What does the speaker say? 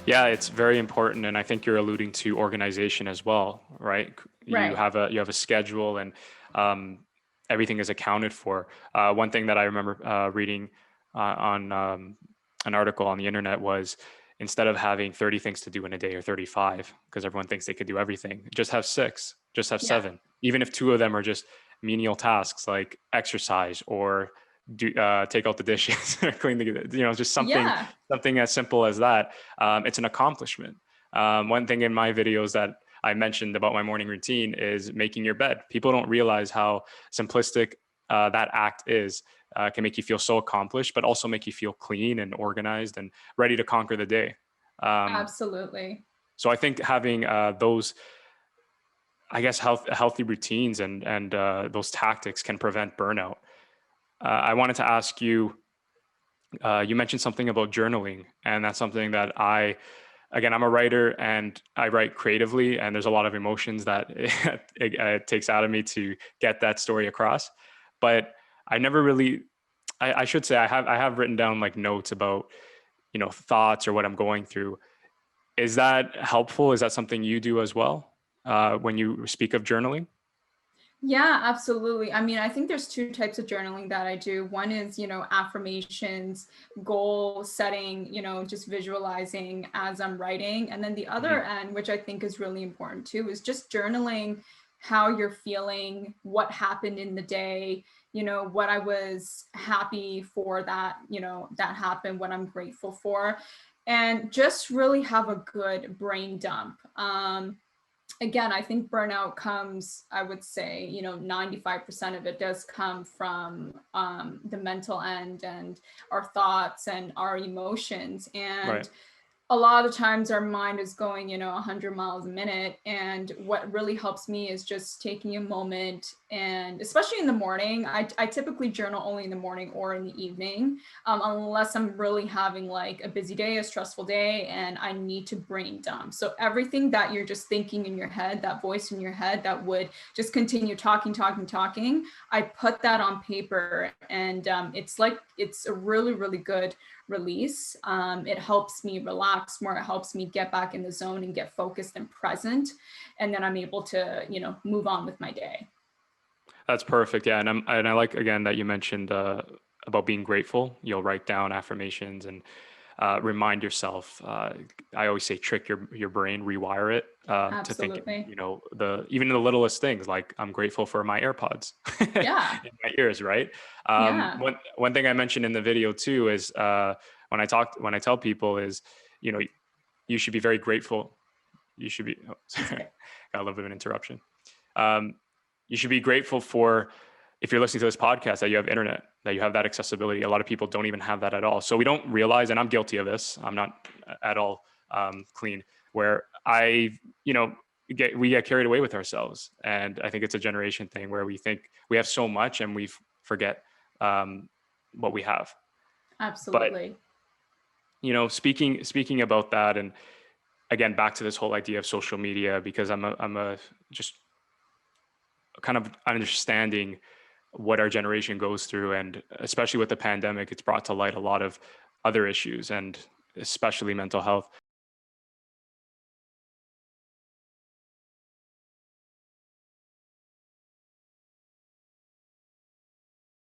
Yeah, it's very important, and I think you're alluding to organization as well, right? Right. You have a schedule, and um, everything is accounted for. One thing that I remember reading on an article on the internet was instead of having 30 things to do in a day or 35, because everyone thinks they could do everything, just have six, just have Yeah. seven, even if two of them are just menial tasks like exercise or take out the dishes or clean the, just Yeah. something as simple as that. It's an accomplishment. One thing in my videos that I mentioned about my morning routine is making your bed. People don't realize how simplistic that act is. Can make you feel so accomplished, but also make you feel clean and organized and ready to conquer the day. Um, Absolutely. so I think having those, I guess, healthy routines and those tactics can prevent burnout. I wanted to ask you. You mentioned something about journaling, and that's something that again, I'm a writer and I write creatively, and there's a lot of emotions that it takes out of me to get that story across. But I never really, I should say, I have written down like notes about thoughts or what I'm going through. Is that helpful? Is that something you do as well when you speak of journaling? Yeah, absolutely. I mean, I think there's two types of journaling that I do. One is, affirmations, goal setting, just visualizing as I'm writing. And then the other Mhm. end, which I think is really important too, is just journaling how you're feeling, what happened in the day, what I was happy for that happened, what I'm grateful for, and just really have a good brain dump. Again, I think burnout comes, I would say, 95% of it does come from the mental end and our thoughts and our emotions. Right. And a lot of times our mind is going 100 miles a minute, and what really helps me is just taking a moment, and especially in the morning, I typically journal only in the morning or in the evening, unless I'm really having like a busy day, a stressful day, and I need to brain dump. So everything that you're just thinking in your head, that voice in your head that would just continue talking, I put that on paper, and it's a really, really good release. It helps me relax more. It helps me get back in the zone and get focused and present. And then I'm able to, move on with my day. That's perfect. Yeah, and I like again that you mentioned about being grateful. You'll write down affirmations and remind yourself. I always say trick your brain, rewire it to think. Absolutely. The even the littlest things like I'm grateful for my AirPods Yeah. in my ears. Right. Yeah. One thing I mentioned in the video too is when I tell people is you know you should be very grateful. You should be. Oh, That's sorry, okay. got a little bit of an interruption. Um, you should be grateful for if you're listening to this podcast that you have internet, that you have that accessibility. A lot of people don't even have that at all. So we don't realize, and I'm guilty of this. I'm not at all clean. Where you know, we get carried away with ourselves, and I think it's a generation thing where we think we have so much and we forget um, what we have. But Absolutely. speaking about that, and again back to this whole idea of social media, because I'm a just kind of understanding what our generation goes through. And especially with the pandemic, it's brought to light a lot of other issues and especially mental health.